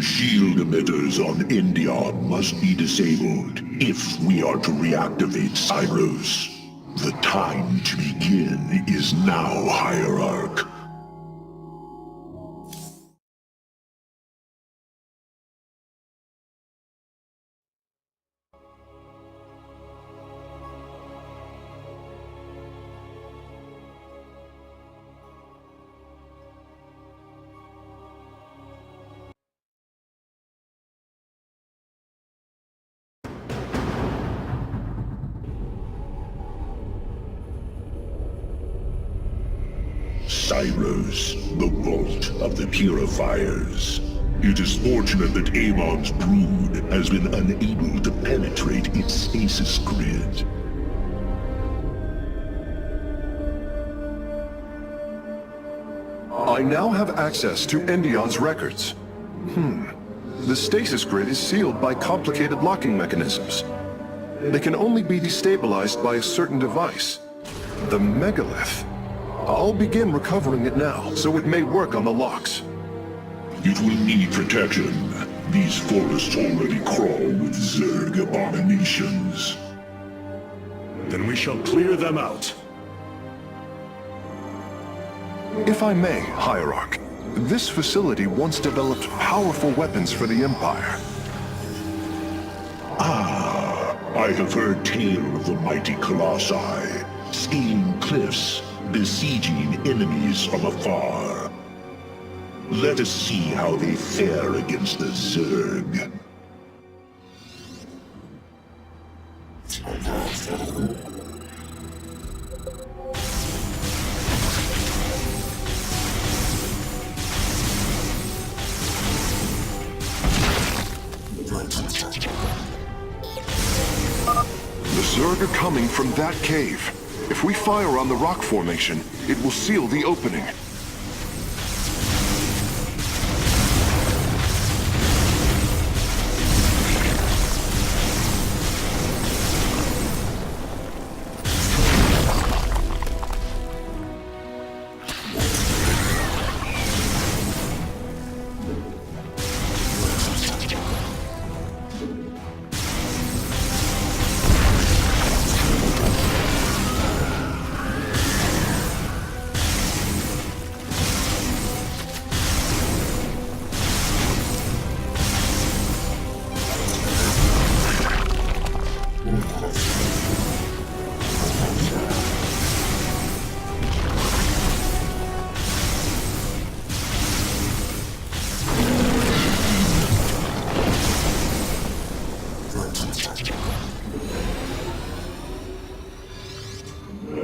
The shield emitters on Endion must be disabled if we are to reactivate Cyros. The time to begin is now, Hierarch. Cyros, the vault of the purifiers. It is fortunate that Amon's brood has been unable to penetrate its stasis grid. I now have access to Endion's records. The stasis grid is sealed by complicated locking mechanisms. They can only be destabilized by a certain device. The megalith. I'll begin recovering it now, so it may work on the locks. It will need protection. These forests already crawl with Zerg abominations. Then we shall clear them out. If I may, Hierarch, this facility once developed powerful weapons for the Empire. I have heard tale of the mighty Colossi, scaling cliffs, besieging enemies from afar. Let us see how they fare against the Zerg. The Zerg are coming from that cave. If we fire on the rock formation, it will seal the opening.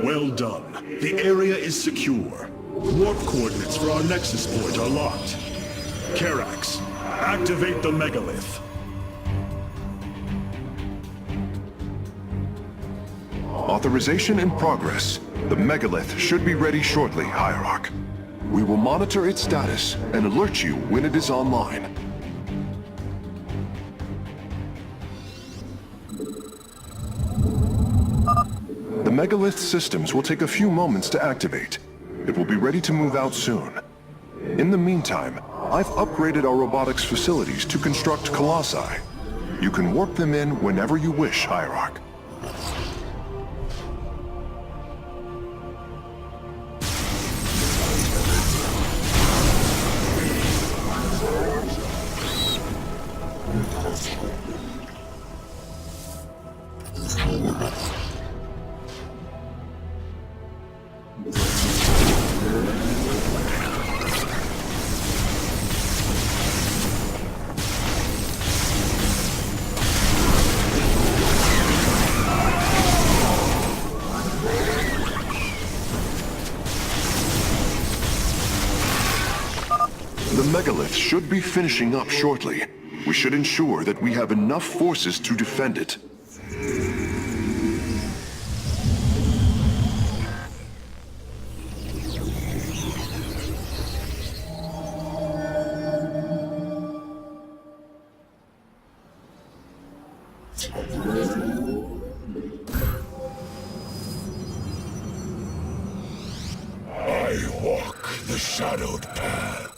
Well done. The area is secure. Warp coordinates for our Nexus point are locked. Karax, activate the megalith. Authorization in progress. The megalith should be ready shortly, Hierarch. We will monitor its status and alert you when it is online. The megalith systems will take a few moments to activate. It will be ready to move out soon. In the meantime, I've upgraded our robotics facilities to construct colossi. You can warp them in whenever you wish, Hierarch. The megalith should be finishing up shortly. We should ensure that we have enough forces to defend it. I walk the shadowed path.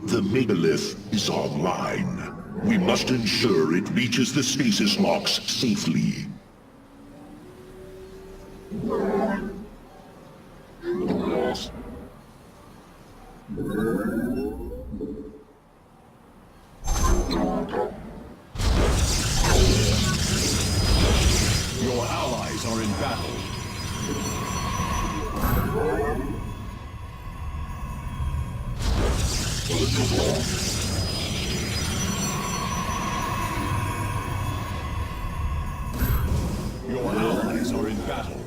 The megalith is online. We must ensure it reaches the stasis locks safely. Your allies are in battle. Your allies are in battle.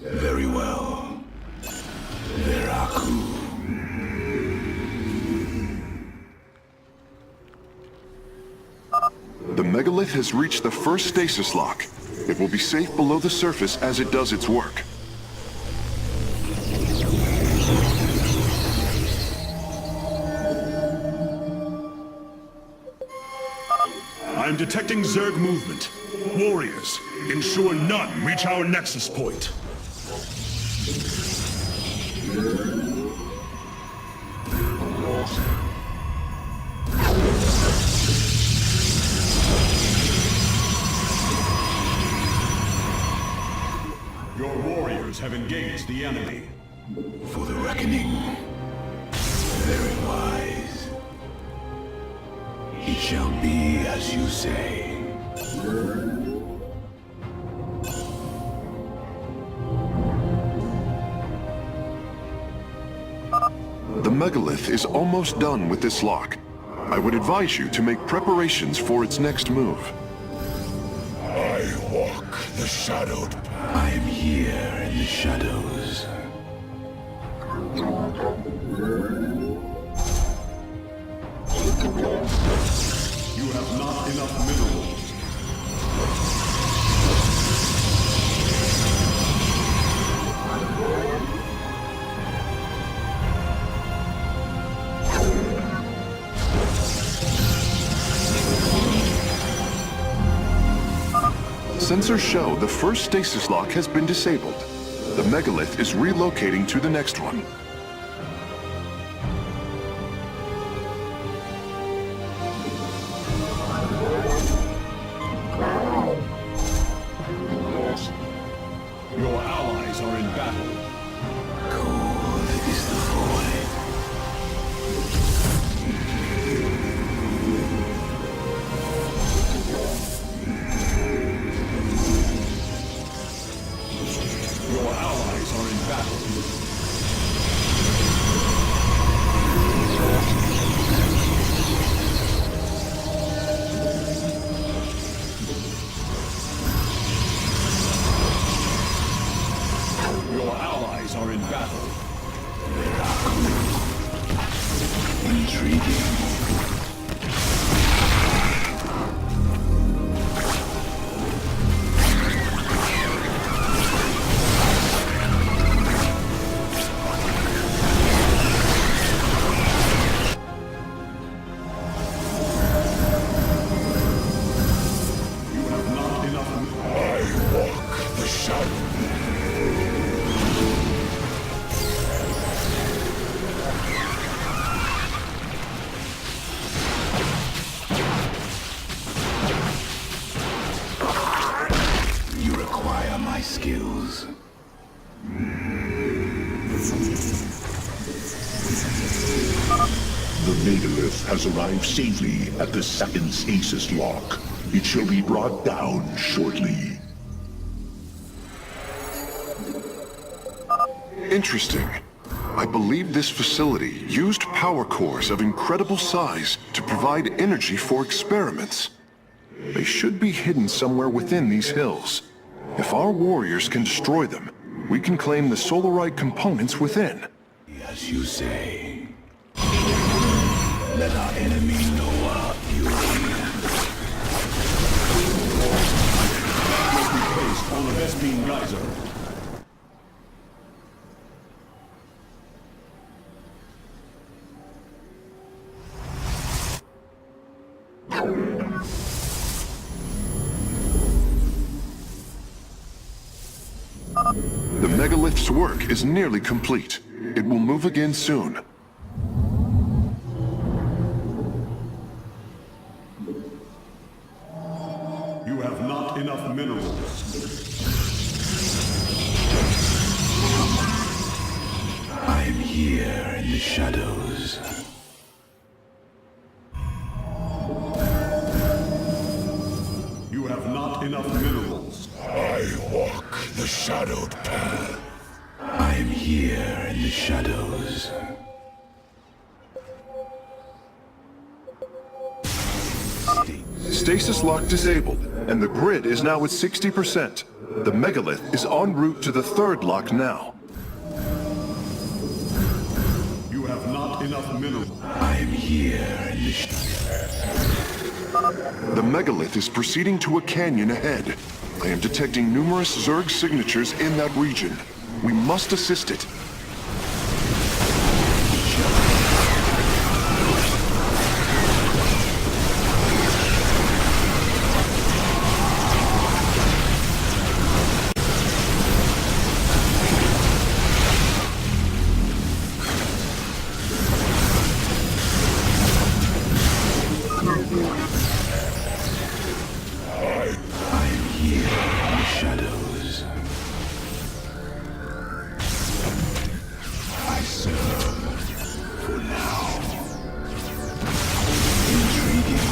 Very well. Veraku. The megalith has reached the first stasis lock. It will be safe below the surface as it does its work. I'm detecting Zerg movement. Warriors, ensure none reach our nexus point. Your warriors have engaged the enemy. For the reckoning. Very wise. It shall be as you say. The megalith is almost done with this lock. I would advise you to make preparations for its next move. I walk the shadowed path. I am here in the shadows. You have not enough minerals. Sensors show the first stasis lock has been disabled. The megalith is relocating to the next one. Your allies are in battle. Cold is the void. Your allies are in battle. Your allies are in battle. Intriguing. You have not enough. I walk the shadow. You require my skills. The megalith has arrived safely at the second stasis lock. It shall be brought down shortly. Interesting. I believe this facility used power cores of incredible size to provide energy for experiments. They should be hidden somewhere within these hills. If our warriors can destroy them, we can claim the solarite components within. As you say. Let our enemy know our fury. Must be placed on the Vespine geyser. megalith's work is nearly complete. It will move again soon. You have not enough minerals. I'm here in the shadows. You have not enough minerals. I walk the shadowed path. I'm here in the shadows. Stasis lock disabled, and the grid is now at 60%. The megalith is en route to the third lock now. You have not enough minerals. I'm here in the The megalith is proceeding to a canyon ahead. I am detecting numerous Zerg signatures in that region. We must assist it. I'm here in the shadows. I serve for now. Intriguing.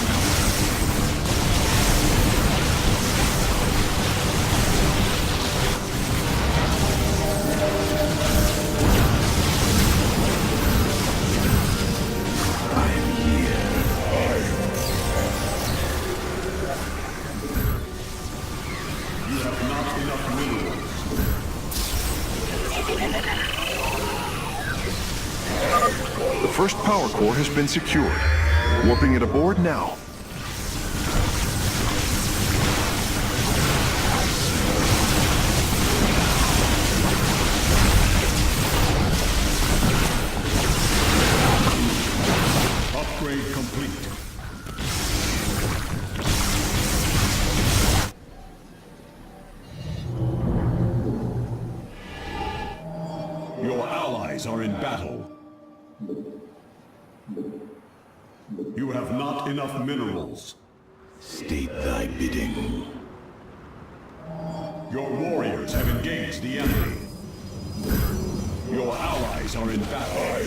I'm here. You have not enough minerals. The first power core has been secured. Warping it aboard now. Upgrade complete. Your allies are in battle. You have not enough minerals. State thy bidding. Your warriors have engaged the enemy. Your allies are in battle.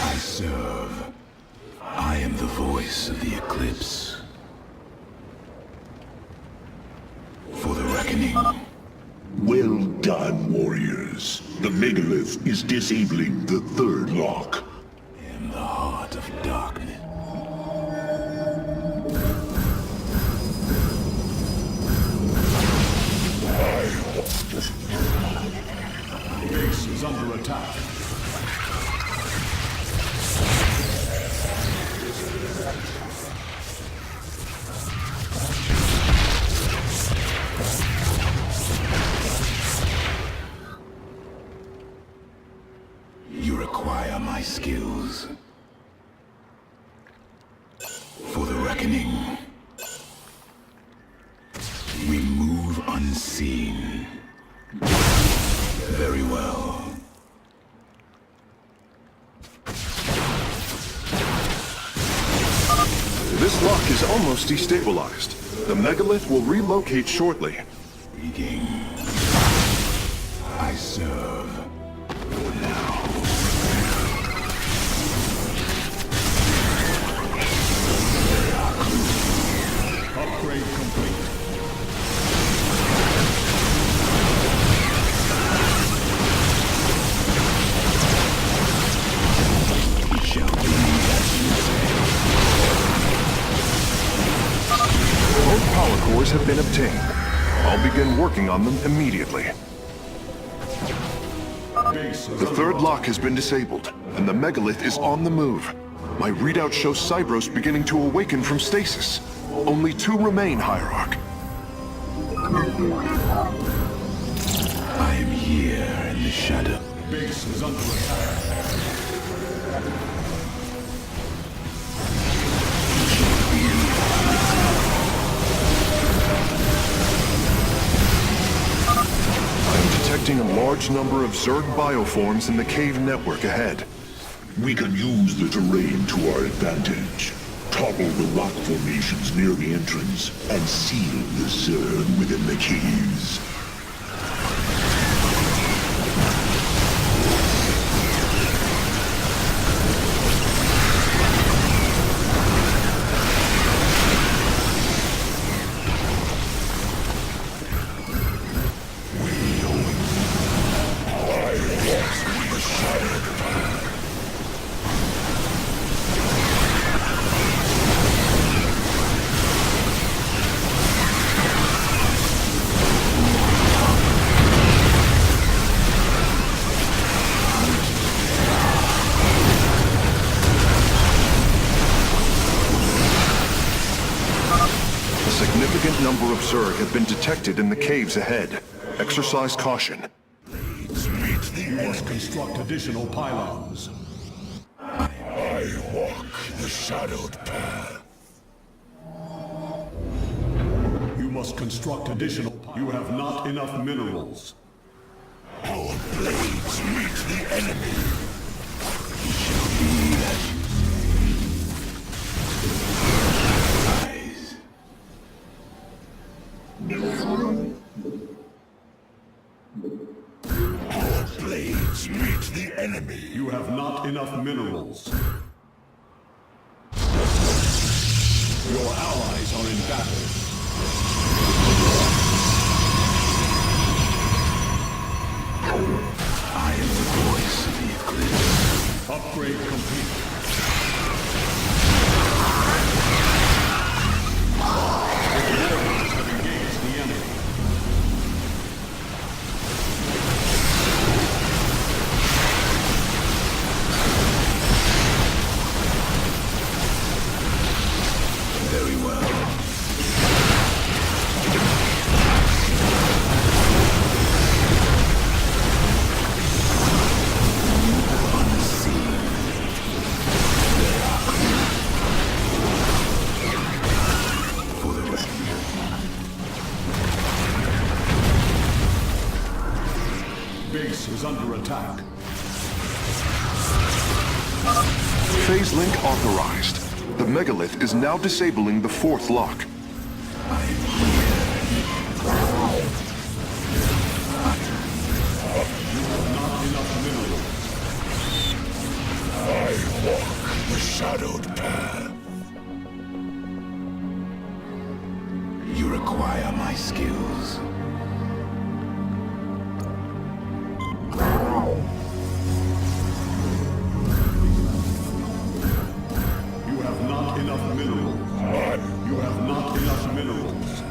I serve. I am the voice of the eclipse. For the reckoning. Well done, warriors. The megalith is disabling the third lock. In the heart of darkness. Base is under attack. You require my skills. For the reckoning. We move unseen. Very well. This lock is almost destabilized. The megalith will relocate shortly. Speaking. I serve. For now. Upgrade complete. It shall be as you say. Both power cores have been obtained. I'll begin working on them immediately. Base is The under third attack. lock has been disabled, and the megalith is on the move. My readout shows Cybros beginning to awaken from stasis. Only 2 remain, Hierarch. I am here in the shadow. Base is under attack. I'm detecting a large number of Zerg bioforms in the cave network ahead. We can use the terrain to our advantage. Topple the rock formations near the entrance and seal the Zerg within the caves. A significant number of Zerg have been detected in the caves ahead. Exercise caution. You must construct additional pylons. I walk the shadowed path. You must construct additional pylons. You have not enough minerals. Our blades meet the enemy. Eyes. Our blades meet the enemy. You have not enough minerals. Your allies are in battle. I am the voice of the eclipse. Upgrade complete. Warriors have engaged the enemy. Very well. For the rest. Base is under attack. Phase link authorized. The megalith is now disabling the 4th lock. Not enough minerals. I walk the shadowed path. You require my skills. You have not enough minerals. You have not enough minerals.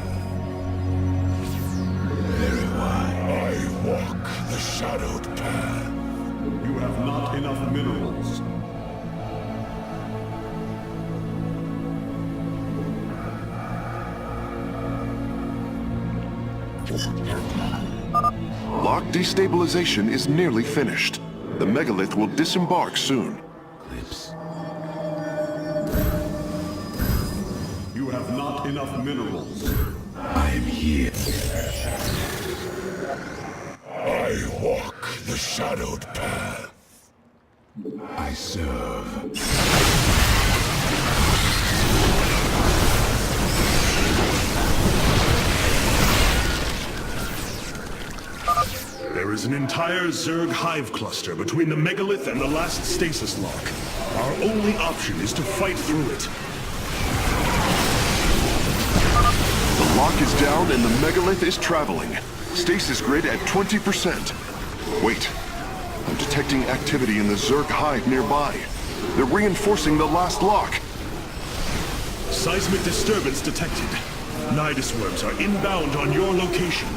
Very well. I walk the shadowed path. You have not enough minerals. Lock destabilization is nearly finished. The megalith will disembark soon. Eclipse. You have not enough minerals. I am here. I walk the shadowed path. I serve. There is an entire Zerg hive cluster between the megalith and the last stasis lock. Our only option is to fight through it. The lock is down and the megalith is traveling. Stasis grid at 20%. Wait. I'm detecting activity in the Zerg hive nearby. They're reinforcing the last lock. Seismic disturbance detected. Nidus worms are inbound on your location.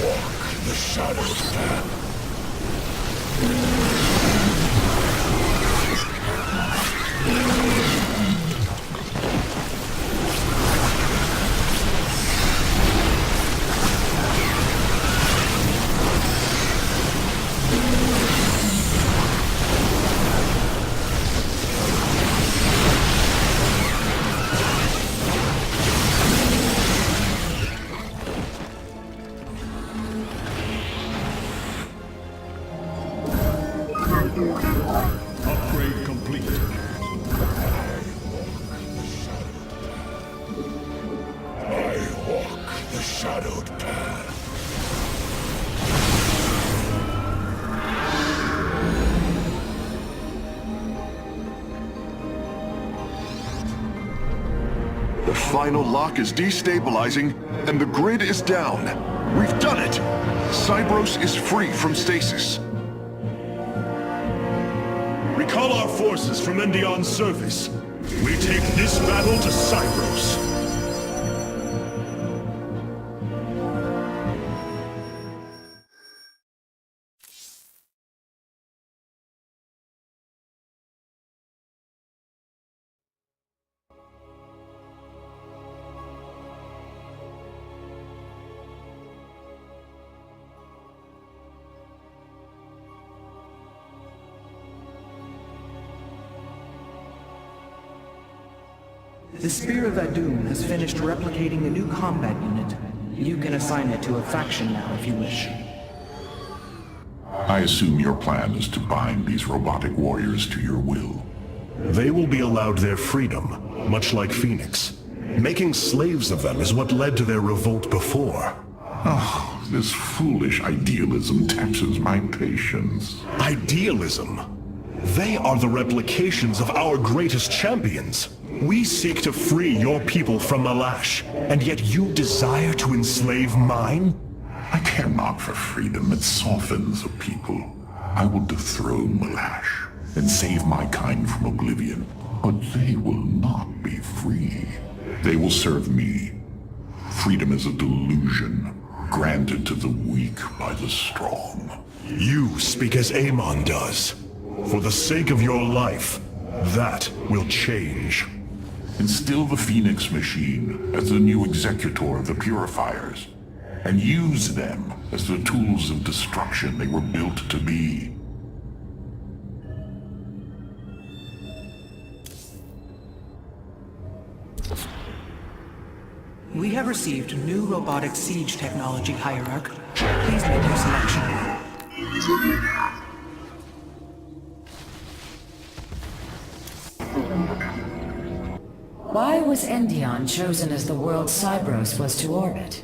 walk the shadow's path. Upgrade complete. I walk the shadowed path. The final lock is destabilizing, and the grid is down. We've done it! Cybros is free from stasis. Recall our forces from Endion's surface. We take this battle to Cybros. The Spear of Adun has finished replicating a new combat unit. You can assign it to a faction now if you wish. I assume your plan is to bind these robotic warriors to your will. They will be allowed their freedom, much like Phoenix. Making slaves of them is what led to their revolt before. Oh, this foolish idealism taxes my patience. Idealism? They are the replications of our greatest champions. We seek to free your people from Malash, and yet you desire to enslave mine? I care not for freedom, it softens a people. I will dethrone Malash and save my kind from oblivion, but they will not be free. They will serve me. Freedom is a delusion, granted to the weak by the strong. You speak as Amon does. For the sake of your life, that will change. Instill the Phoenix machine as the new executor of the Purifiers, and use them as the tools of destruction they were built to be. We have received new robotic siege technology, Hierarch. Please make your selection. Why was Endion chosen as the world Cybros was to orbit?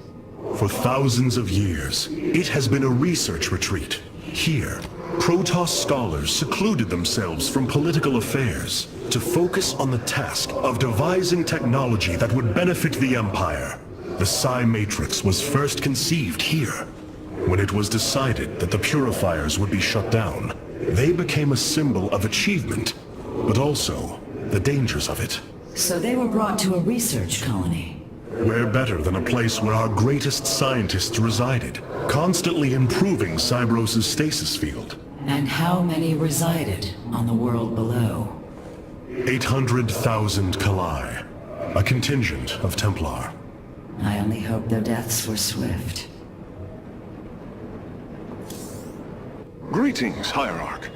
For thousands of years, it has been a research retreat. Here, Protoss scholars secluded themselves from political affairs to focus on the task of devising technology that would benefit the Empire. The Psi Matrix was first conceived here. When it was decided that the Purifiers would be shut down, they became a symbol of achievement, but also the dangers of it. So they were brought to a research colony. Where better than a place where our greatest scientists resided, constantly improving Cybros' stasis field. And how many resided on the world below? 800,000 Kalai, a contingent of Templar. I only hope their deaths were swift. Greetings, Hierarch.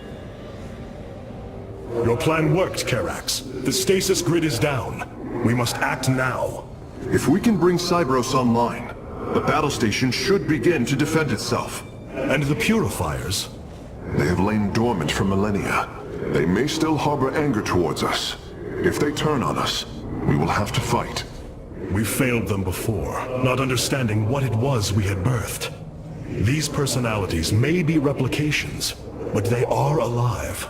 Your plan worked, Karax. The stasis grid is down. We must act now. If we can bring Cybros online, the battle station should begin to defend itself. And the Purifiers? They have lain dormant for millennia. They may still harbor anger towards us. If they turn on us, we will have to fight. We failed them before, not understanding what it was we had birthed. These personalities may be replications, but they are alive.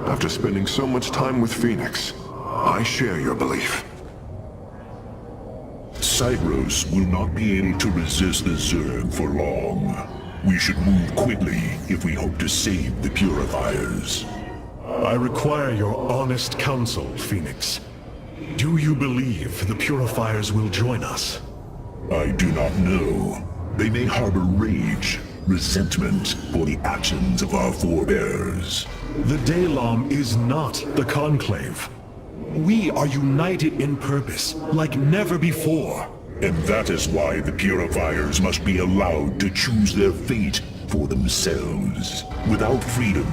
After spending so much time with Phoenix, I share your belief. Cybros will not be able to resist the Zerg for long. We should move quickly if we hope to save the Purifiers. I require your honest counsel, Phoenix. Do you believe the Purifiers will join us? I do not know, They may harbor rage, resentment for the actions of our forebears. The Daylom is not the Conclave. We are united in purpose, like never before. And that is why the Purifiers must be allowed to choose their fate for themselves. Without freedom,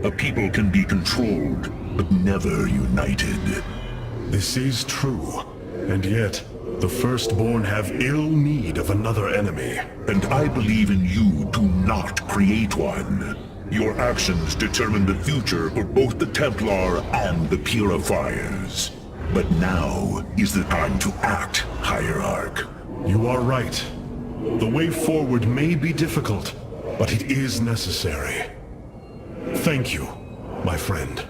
a people can be controlled, but never united. This is true, and yet the Firstborn have ill need of another enemy. And I believe in you to not create one. Your actions determine the future for both the Templar and the Purifiers. But now is the time to act, Hierarch. You are right. The way forward may be difficult, but it is necessary. Thank you, my friend.